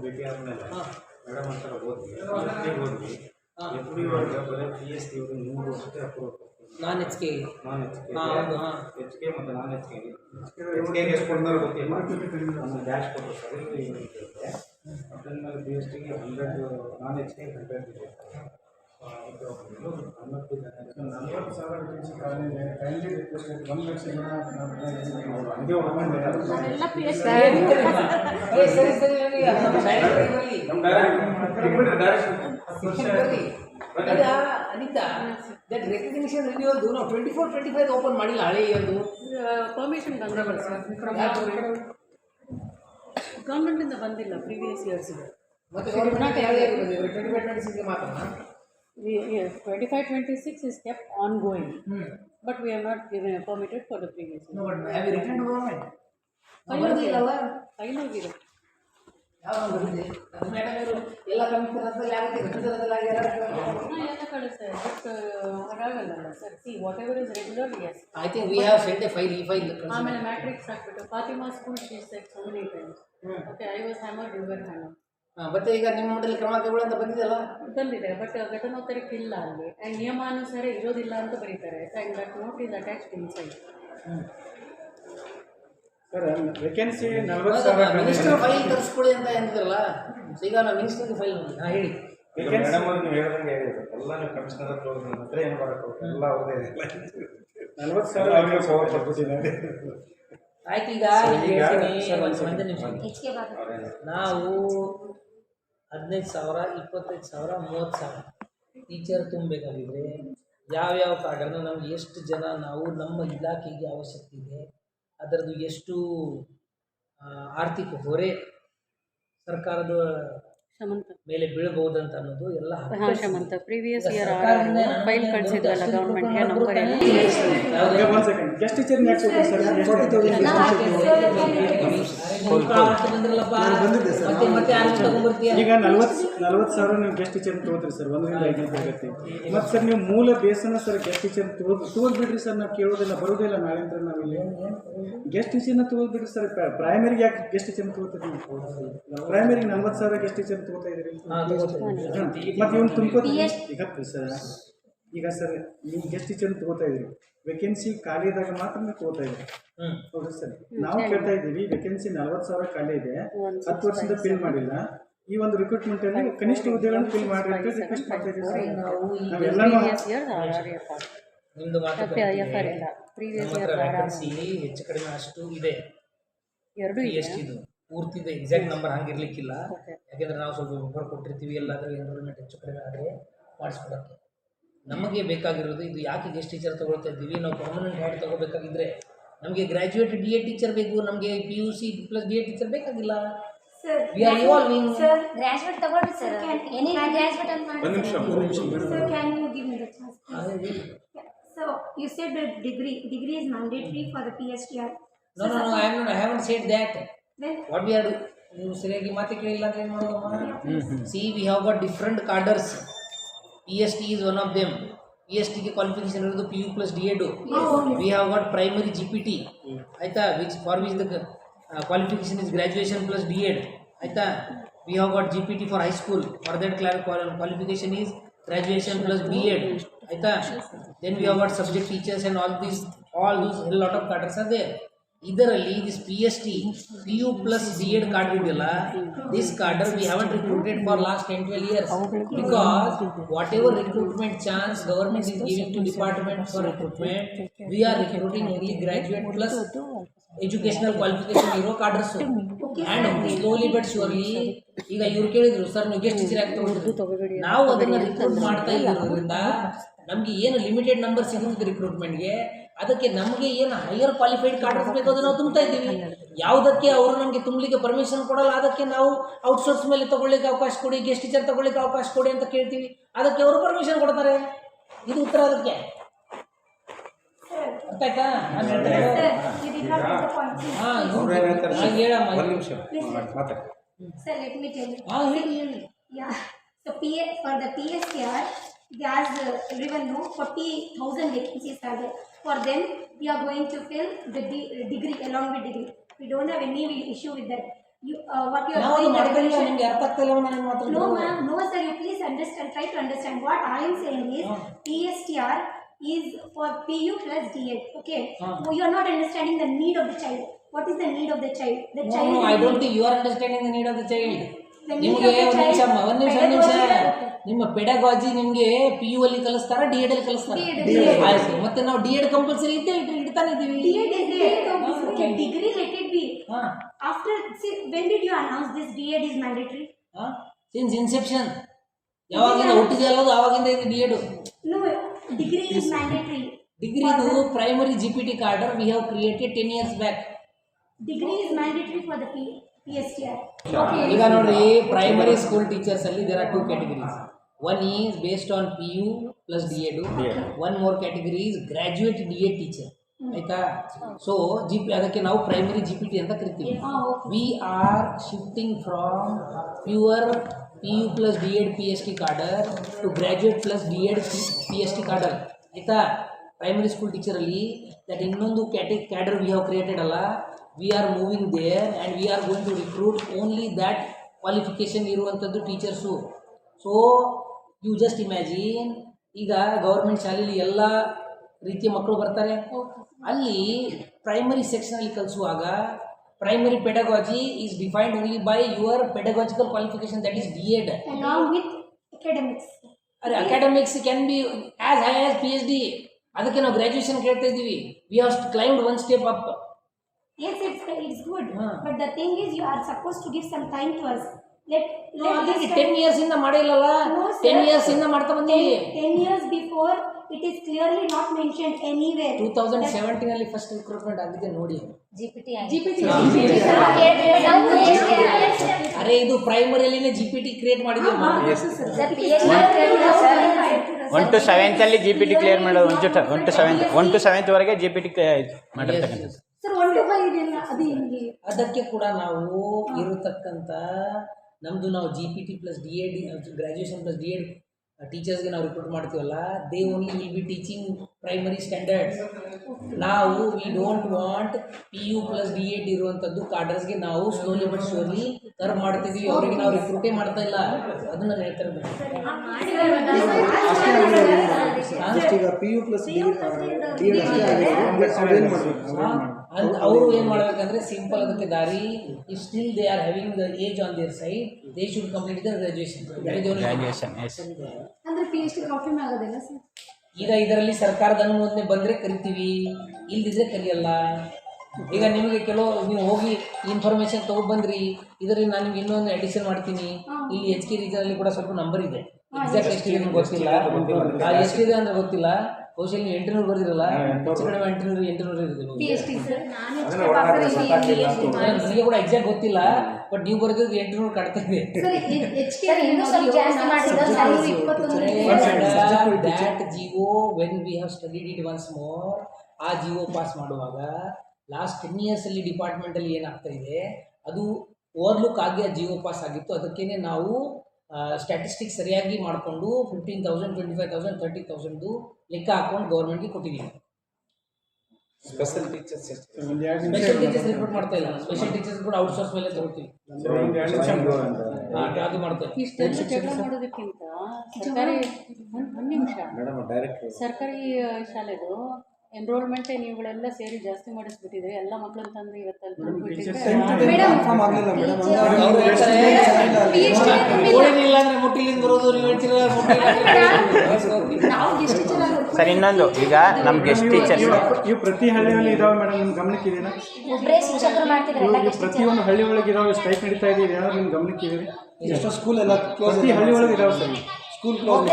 ಭೇಟಿ ಆದಮೇಲೆ ಮೇಡಮ್ ಅಂತಾರೆ ಹೋದ್ವಿ ಹೋದ್ವಿ ಎಫ್ಡಿ ಒಳಗೆ ಬರೀ PST ಅವರು 3 ವರ್ಷಕ್ಕೆ ಅಪ್ರೂವ್ ನಾನ್ ಎಚ್ ಕೆ ಎಚ್ ಕೆ ಮತ್ತು ನಾನ್ ಎಚ್ ಕೆ ಎಷ್ಟು ಕೊಡ್ತಾರೋ ಗೊತ್ತಿಲ್ಲ ನಮ್ಮ ಡ್ಯಾಶ್ ಕೊಟ್ಟರು ಸರ್ ಇರುತ್ತೆ ಅದ್ರ ಮೇಲೆ PSTಗೆ 100 ನಾನ್ ಎಚ್ ಕೆ 100 ಇದೆ 40,000 ಕೈಂಡ್ಲಿ ರಿಕ್ವೆಸ್ಟ್ 1 ಲಕ್ಷ ಜನ ಹಂಗೆ ಅನಿತಾ ದಟ್ ರೆಕಗ್ನಿಷನ್ ರಿನ್ಯೂವಲ್ದು ನಾವು 24-25 ಓಪನ್ ಮಾಡಿಲ್ಲ ಹಳೆ ಇಯರ್ದು ಪರ್ಮಿಷನ್ ಬಂದವಲ್ಲ ಸರ್ ಗೌರ್ಮೆಂಟಿಂದ ಬಂದಿಲ್ಲ ಪ್ರೀವಿಯಸ್ ಇಯರ್ಸ್ಗೆ ಮತ್ತೆ ಗೌರ್ಮೆಂಟ್ ಯಾವುದೇ 25-26 ಮಾತ್ರ 25-26 is kept ongoing but we have not given permitted for the previous year. No, but have you returned to government? ಫೈಲೋಗಿದೆ ಯಾವ ಬಂದಿದೆ ಮೇಡಮ್ ಅವರು ಎಲ್ಲ ಕಮಿಷನರ್ದಲ್ಲಿ ಆಗುತ್ತೆ ಕಮಿಷನರ್ದಲ್ಲಿ ಎಲ್ಲ ಕಳಿಸ್ತಾರೆ ಬಟ್ ಹಾಗಾಗಲ್ಲ sir see whatever is regular yes I think we have sent a file ಆಮೇಲೆ ಮ್ಯಾಟ್ರಿಕ್ಸ್ ಹಾಕ್ಬಿಟ್ಟು Fatima school she said so many times okay I was hammer you were hammer ಮತ್ತೆ ಈಗ ನಿಮ್ಮ ಮಟ್ಟದಲ್ಲಿ ಕ್ರಮ ತಗೊಳ್ಳಂತ ಬಂದಿದೆಯಲ್ಲ ಬಂದಿದೆ ಬಟ್ ಘಟನೋತ್ತರಕ್ಕೆ ಇಲ್ಲ ಅಲ್ಲಿ ಆ್ಯಂಡ್ ನಿಯಮಾನುಸಾರ ಇರೋದಿಲ್ಲ ಅಂತ ಬರೀತಾರೆ and that note is attached inside sir vacancy 40,000 minister file ತರಿಸ್ಕೊಳ್ಳಿ ಅಂತ ಅಂತಿದ್ರಲ್ಲ ಈಗ ನಾವು ಮಿನಿಸ್ಟರ್ಗೆ ಫೈಲ್ ನೋಡಿ ಹೇಳಿ ಮೇಡಮ್ ಅವ್ರು ನೀವು ಹೇಳ್ದಂಗೆ ಹೇಳಿದ್ರು ಎಲ್ಲ ನೀವು ಕಮಿಷನರ್ ಹತ್ರ ಏನು ಮಾಡೋದು ಎಲ್ಲ ಅವ್ರದೇ ಇದೆ 40,000 ಅವರಿಗೆ ಪವರ್ ಕೊಟ್ಬಿಟ್ಟಿದ್ದಾರೆ ಆಯ್ತು ಈಗ ಒಂದು ನಿಮಿಷ ನಾವು 15,000 25,000 30,000 ಟೀಚರ್ ತುಂಬಬೇಕಾಗಿದ್ರೆ ಯಾವ್ಯಾವ ಕಾರ್ಡನ್ನು ನಮ್ಗೆ ಎಷ್ಟು ಜನ ನಾವು ನಮ್ಮ ಇಲಾಖೆಗೆ ಅವಶ್ಯಕತೆ ಇದೆ ಅದರದ್ದು ಎಷ್ಟು ಆರ್ಥಿಕ ಹೊರೆ ಸರ್ಕಾರದ ಮೇಲೆ ಬೀಳಬಹುದಂತ ಅನ್ನೋದು ಎಲ್ಲ ಶಮಂತ ಪ್ರೀವಿಯಸ್ ಇಯರ್ ಫೈಲ್ ಕಳಿಸಿದ್ವಲ್ಲ ಗೌರ್ಮೆಂಟ್ಗೆ ನಂಬರ್ ಗೆಸ್ಟ್ ಟೀಚರ್ ಈಗ 40,000 ನೀವು ಗೆಸ್ಟ್ ಟೀಚರ್ ತಗೋತೀರಿ ಸರ್ 1ರಿಂದ 5ನೇ ತರಗತಿ ಮತ್ತು ಸರ್ ನೀವು ಮೂಲ ಬೇಸನ ಸರ್ ಗೆಸ್ಟ್ ಟೀಚರ್ ತಗೋದ್ಬಿಡ್ರಿ ಸರ್ ನಾವು ಕೇಳೋದಿಲ್ಲ ಬರೋದಿಲ್ಲ ನಾಳೆಂದ್ರೆ ನಾವಿಲ್ಲಿ ಗೆಸ್ಟ್ ಟೀಚರ್ನ ತಗೋದ್ಬಿಡ್ರಿ ಸರ್ ಪ್ರೈಮರಿಗೆ ಯಾಕೆ ಗೆಸ್ಟ್ ಟೀಚರ್ನ ತಗೋತೀರಿ ಪ್ರೈಮರಿಗೆ 40,000 ಗೆಸ್ಟ್ ಟೀಚರ್ ತಗೋತಾ ಇದ್ದೀರಿ ಮತ್ತು ಇವ್ನು ತುಂಬ್ಕೋತೀವಿ ಈಗ ಸರ್ ಈಗ ಸರ್ ನೀವು ಗೆಸ್ಟ್ ಟೀಚರ್ ತಗೋತಾ ಇದ್ದೀರಿ ವೇಕೆನ್ಸಿ ಖಾಲಿ ಇದ್ದಾಗ ಮಾತ್ರ ನೀವು ತಗೋತಾ ಇದ್ದೀರಿ ಹೌದು ಸರ್ ನಾವು ಕೇಳ್ತಾ ಇದ್ದೀವಿ ವೇಕೆನ್ಸಿ 40,000 ಖಾಲಿ ಇದೆ 10 ವರ್ಷದಿಂದ ಫಿಲ್ ಮಾಡಿಲ್ಲ ಈ ಒಂದು ರಿಕ್ರೂಟ್ಮೆಂಟ್ ಅಲ್ಲಿ ಕನಿಷ್ಠ ಹುದ್ದೆಗಳನ್ನು ಫಿಲ್ ಮಾಡಿ ರಿಕ್ವೆಸ್ಟ್ ಮಾಡ್ತಾ ಇದ್ದೀವಿ ಸರ್ ನಾವೆಲ್ಲನೂ ನಿಮ್ಮದು ಮಾತ್ರ ಹೆಚ್ಚು ಕಡಿಮೆ ಅಷ್ಟು ಇದೆ ಎರಡು ಎಷ್ಟಿದು ಪೂರ್ತಿದೆ ಎಕ್ಸಾಕ್ಟ್ ನಂಬರ್ ಹಂಗಿರ್ಲಿಕ್ಕಿಲ್ಲ ಯಾಕೆಂದ್ರೆ ನಾವು ಸ್ವಲ್ಪ ವಿವರ ಕೊಟ್ಟಿರ್ತೀವಿ ಎಲ್ಲಾದರೂ ಎನ್ರೋಲ್ಮೆಂಟ್ ಹೆಚ್ಚು ಕಡಿಮೆ ಆದರೆ ಮಾಡಿಸ್ಕೊಡೋಕ್ಕೆ ನಮಗೆ ಬೇಕಾಗಿರೋದು ಇದು ಯಾಕೆ ಗೆಸ್ಟ್ ಟೀಚರ್ ತೊಗೊಳ್ತಾ ಇದ್ದೀವಿ ನಾವು ಪರ್ಮನೆಂಟ್ ಹೆಡ್ ತೊಗೋಬೇಕಾಗಿದ್ರೆ ನಮಗೆ ಗ್ರ್ಯಾಜುಯೇಟ್ DA ಟೀಚರ್ ಬೇಕು ನಮಗೆ PUC ಪ್ಲಸ್ DA ಟೀಚರ್ ಬೇಕಾಗಿಲ್ಲ sir we are evolving sir graduate ತಗೊಳ್ಳಿ ಸರ್ ಎನಿ ಗ್ರಾಜುಯೇಟ್ ಅಂತ ಮಾಡಿ sir can you give me the chance so you said that degree is mandatory for the PSTR no I haven't said that then what we are do ನೀವು ಸರಿಯಾಗಿ ಮಾತು ಕೇಳಿಲ್ಲ ಅಂದ್ರೆ ಏನು ಮಾಡೋದಮ್ಮ see we have got different cadres PST is one of them PST ಗೆ qualification ಇರೋದು PU plus DA we have got primary GPT ಆಯ್ತಾ which for which the qualification is graduation plus DA ಆಯ್ತಾ we have got GPT for high school for that qualification is graduation plus B.Ed ಆಯ್ತಾ then we have got subject teachers and all those a lot of cadres are there ಇದರಲ್ಲಿ this PST PU plus B.Ed card ಇದೆಯಲ್ಲ this cadre we haven't recruited for last 10-12 years because whatever recruitment chance government is giving to department for recruitment we are recruiting only graduate plus educational qualification hero cadres and slowly but surely ಈಗ ಇವ್ರು ಕೇಳಿದ್ರು sir ನೀವು guest teacher ಯಾಕೆ ತಗೊಂಡಿದ್ರು ನಾವು ಅದನ್ನು recruit ಮಾಡ್ತಾ ಇರೋದ್ರಿಂದ ನಮಗೆ ಏನು ಲಿಮಿಟೆಡ್ ನಂಬರ್ ಸಿಗುತ್ತೆ ರಿಕ್ರೂಟ್ಮೆಂಟ್ಗೆ ಅದಕ್ಕೆ ನಮಗೆ ಏನು ಹೈಯರ್ ಕ್ವಾಲಿಫೈಡ್ ಕಾರ್ಡರ್ಸ್ ಬೇಕು ಅದನ್ನು ನಾವು ತುಂಬ್ತಾ ಇದ್ದೀವಿ ಯಾವುದಕ್ಕೆ ಅವರು ನಮಗೆ ತುಂಬಲಿಕ್ಕೆ ಪರ್ಮಿಷನ್ ಕೊಡಲ್ಲ ಅದಕ್ಕೆ ನಾವು ಔಟ್ಸೋರ್ಸ್ ಮೇಲೆ ತಗೊಳ್ಳಿಕ್ಕೆ ಅವಕಾಶ ಕೊಡಿ ಗೆಸ್ಟ್ ಟೀಚರ್ ತಗೊಳ್ಳಿಕ್ಕೆ ಅವಕಾಶ ಕೊಡಿ ಅಂತ ಕೇಳ್ತೀವಿ ಅದಕ್ಕೆ ಅವರು ಪರ್ಮಿಷನ್ ಕೊಡ್ತಾರೆ ಇದು ಉತ್ತರ ಅದಕ್ಕೆ ಅರ್ಥ ಆಯ್ತಾ Sir, let me tell you. Yeah. So for the PSTR, as everyone knows, 40,000 vacancies are there. For them, we are going to fill the degree along with degree. We don't have any issue with that. You, what you are ನಾವು ಅದು doing, ಮಾಡ್ತಾ ಇಲ್ಲ, revision. ನಿಮ್ಗೆ ಅರ್ಥ ಆಗ್ತಾ ಇಲ್ಲ ನಾನು ಮಾತಾಡ್ತೀನಿ. No, ma'am. No, sir. You please understand. Try to understand. What I am saying is PSTR is for PU plus D8. Okay. You are not understanding the need of the child. What is the need of the child? The No, child. no, is I in don't need. think you are understanding the need of the child. The need ನಿಮಗೆ of the ಒಂದು ನಿಮಿಷ child. ಒಂದು ನಿಮಿಷ ನಿಮ್ಮ pedagogy ನಿಮಗೆ PU ಅಲ್ಲಿ ಕಲಿಸ್ತಾರ D.Ed ಅಲ್ಲಿ ಕಲಿಸ್ತಾರ? D.Ed. ಆಯ್ತು, ಮತ್ತೆ ನಾವು D.Ed ಕಂಪಲ್ಸರಿ ಇಡ್ತಾನೆ ಇದೀವಿ. D8 is there. Okay. Degree let it be. ಹಾ After, see, when did you announce this D8 is mandatory? Since inception, ಯಾವಾಗಿಂದ ಹುಟ್ಟಿದೆ ಅಲ್ಲದು ಆವಾಗಿಂದ ಇದೆ D.Ed. No, degree is mandatory. ಡಿಗ್ರಿದು primary GPT cadre we have created 10 years back. Degree is mandatory for the PSTR. ಈಗ ನೋಡ್ರಿ, primary school teachers ಅಲ್ಲಿ there are 2 categories. One is based on PU plus D.Ed. One more category is graduate D.Ed teacher. ಆಯ್ತಾ? So ಅದಕ್ಕೆ ನಾವು primary GPT ಅಂತ ಕರಿತೀವಿ. We are shifting from pure PU plus D.Ed PST cadre to graduate plus D.Ed PST cadre. ಆಯ್ತಾ? Primary school ಟೀಚರಲ್ಲಿ that ಇನ್ನೊಂದು cadre we have created ಅಲ್ಲ, we are moving there and we are going to recruit only that qualification ಇರುವಂಥದ್ದು teachers. So you just imagine, ಈಗ government ಶಾಲೆಯಲ್ಲಿ ಎಲ್ಲ ರೀತಿಯ ಮಕ್ಕಳು ಬರ್ತಾರೆ. ಅಲ್ಲಿ ಪ್ರೈಮರಿ ಸೆಕ್ಷನಲ್ಲಿ ಕಲಿಸುವಾಗ primary pedagogy is defined only by your pedagogical qualification, that is D.Ed. Along with academics. ಅರೆ academics can be as high as PhD. ಅದಕ್ಕೆ ನಾವು ಗ್ರ್ಯಾಜುಯೇಷನ್ ಕೇಳ್ತಾ ಇದ್ದೀವಿ. We have claimed one step up. Yes, it's good. But the thing is, you are supposed to give some time to us. Let 10 years ಇಂದ ಮಾಡಿಲ್ಲಲ್ಲ, No, sir. 10 years ಇಂದ ಮಾಡ್ತಾ ಬಂದೀವಿ. 10 years before, it is clearly not mentioned anywhere. 2017 ಅಲ್ಲಿ first recruitment ಆಗಿದೆ ನೋಡಿ. ಅರೆ ಇದು ಪ್ರೈಮರಿಯಲ್ಲಿನೇ GPT create ಮಾಡಿದ್ದೀವಿ. 1 to 7th ಅಲ್ಲಿ GPT ಕ್ಲಿಯರ್ ಮಾಡೋದು. 1 to 7th ವರೆಗೆ GPT ಮಾಡಿರ್ತಕ್ಕಂಥದ್ದು. Sir, 1 to 5 ಇದೆಲ್ಲ ಅದು ಹೆಂಗೆ? ಅದಕ್ಕೆ ಕೂಡ ನಾವು ಇರತಕ್ಕಂಥ ನಮ್ಮದು ನಾವು GPT plus D.Ed graduation plus D.Ed ಟೀಚರ್ಸ್ಗೆ ನಾವು ರಿಕ್ರೂಟ್ ಮಾಡ್ತೀವಲ್ಲ, they only will be teaching primary standards. ನಾವು we don't want PU plus D.Ed ಇರುವಂಥದ್ದು ಕಾರ್ಡರ್ಸ್ಗೆ ನಾವು ಸ್ಲೋಲಿ ಬಟ್ ಶ್ಯೂರ್ಲಿ ಕರ್ವ್ ಮಾಡ್ತಿದ್ದೀವಿ. ಅವರಿಗೆ ನಾವು ರಿಕ್ರೂಟೇ ಮಾಡ್ತಾ ಇಲ್ಲ. ಅದು ನಾನು ಹೇಳ್ತಾ ಇರೋದು. ಈಗ PU plus D.Ed ಅಷ್ಟೇ ಆಗಿರೋದು. ಅವರು ಏನು ಮಾಡಬೇಕಂದ್ರೆ ಸಿಂಪಲ್ ಅದಕ್ಕೆ ದಾರಿ, if still they are having the age on there side, they should complete the graduation. Graduation ಅಂದ್ರೆ PhD ಕಾಪಿ ಆಗೋದಿಲ್ಲ ಸರ್? ಈಗ ಇದರಲ್ಲಿ ಸರ್ಕಾರದ ಅನುಮೋದನೆ ಬಂದರೆ ಕರಿತೀವಿ, ಇಲ್ದಿದ್ರೆ ಕರಿಯಲ್ಲ. ಈಗ ನಿಮಗೆ ನೀವು ಹೋಗಿ ಇನ್ಫಾರ್ಮೇಷನ್ ತೊಗೊಬಂದ್ರಿ, ಇದರಲ್ಲಿ ನಾನು ನಿಮ್ಗೆ ಇನ್ನೊಂದು ಅಡಿಷನ್ ಮಾಡ್ತೀನಿ. ಇಲ್ಲಿ HK ರೀಜನಲ್ಲಿ ಕೂಡ ಸ್ವಲ್ಪ ನಂಬರ್ ಇದೆ, ಎಕ್ಸಾಕ್ಟ್ ಎಷ್ಟಿದೆ ನನಗೆ ಗೊತ್ತಿಲ್ಲ. ಎಷ್ಟಿದೆ ಅಂದರೆ ಗೊತ್ತಿಲ್ಲ. ಬಹುಶಃ ನೀವು 800 ಬರೆದಿರಲ್ಲ, ಹೆಚ್ಚು ಕಡಿಮೆ 800 ಇದೆ. ನನಗೆ ಕೂಡ ಎಕ್ಸಾಕ್ಟ್ ಗೊತ್ತಿಲ್ಲ, ಬಟ್ ನೀವು ಬರೆದಿದ್ದು 800 ಕಾಡ್ತಾ ಇದೆ. That G O when we have studied it once more, ಆ ಜಿಒ ಪಾಸ್ ಮಾಡುವಾಗ ಲಾಸ್ಟ್ 10 years ಅಲ್ಲಿ ಡಿಪಾರ್ಟ್ಮೆಂಟಲ್ಲಿ ಏನಾಗ್ತಾ ಇದೆ ಅದು ಓದ್ಲುಕ್ ಆಗಿ ಆ ಜಿಒ ಪಾಸ್ ಆಗಿತ್ತು. ಅದಕ್ಕೇನೆ ನಾವು ಸ್ಟ್ಯಾಟಿಸ್ಟಿಕ್ಸ್ ಸರಿಯಾಗಿ ಮಾಡಿಕೊಂಡು 15,000 25,000 30,000 ಲೆಕ್ಕ ಹಾಕೊಂಡು ಗೌರ್ಮೆಂಟ್ಗೆ ಕೊಟ್ಟಿದ್ದೀವಿ. ಸ್ಪೆಷಲ್ ಟೀಚರ್ಸ್ ರಿಕ್ರೂಟ್ ಮಾಡ್ತಾ ಇಲ್ಲ. ಸ್ಪೆಷಲ್ ಟೀಚರ್ಸ್ ಕೂಡ ಔಟ್ಸೋರ್ಸ್ ಮೇಲೆ ತಗೋತೀವಿ. ಅದು ಮಾಡ್ತೇವೆ. ಇಷ್ಟೆಲ್ಲ ಜಗಳ ಮಾಡೋದಕ್ಕಿಂತ ಸರ್ಕಾರಿ ಒಂದು ನಿಮಿಷ ಮೇಡಮ್ ಡೈರೆಕ್ಟ್ ಸರ್ಕಾರಿ ಶಾಲೆದು ಎನ್ರೋಲ್ಮೆಂಟೇ ನೀವುಗಳೆಲ್ಲ ಸೇರಿ ಜಾಸ್ತಿ ಮಾಡಿಸ್ಬಿಟ್ಟಿದ್ರೆ ಎಲ್ಲ ಮಕ್ಕಳನ್ನ ತಂದು ಇವತ್ತಲ್ಲಿ ಓಡಿನಿಲ್ಲ ಅಂದ್ರೆ ಮುಟ್ಟಿಲಿಂದ ಬರೋದು, ನೀವು ಹೇಳ್ತೀರ ಸರ್ ಇನ್ನೊಂದು, ಈಗ ನಮ್ಮ ಗೆಸ್ಟ್ ಟೀಚರ್ಸ್ ಇವು ಪ್ರತಿ ಹಳ್ಳಿಯಲ್ಲಿ ಇದಾವೆ ಮೇಡಮ್, ನಿಮ್ಮ ಗಮನಕ್ಕೆ ಇದೆಯಾ? ಒಬ್ಬರೇ ಶಿಕ್ಷಕರು ಮಾಡ್ತಿದ್ರಲ್ಲ. ಪ್ರತಿಯೊಂದು ಹಳ್ಳಿ ಒಳಗೆ ಇದಾವೆ, ಸ್ಟ್ರೈಕ್ ನಡೀತಾ ಇದೆ, ಏನಾದ್ರು ನಿಮ್ಮ ಗಮನಕ್ಕೆ ಇದೆ? ಎಷ್ಟೋ ಸ್ಕೂಲ್ ಎಲ್ಲ ಪ್ರತಿ ಹಳ್ಳಿ ಒಳಗೆ ಇದಾವೆ ಸರ್. School close.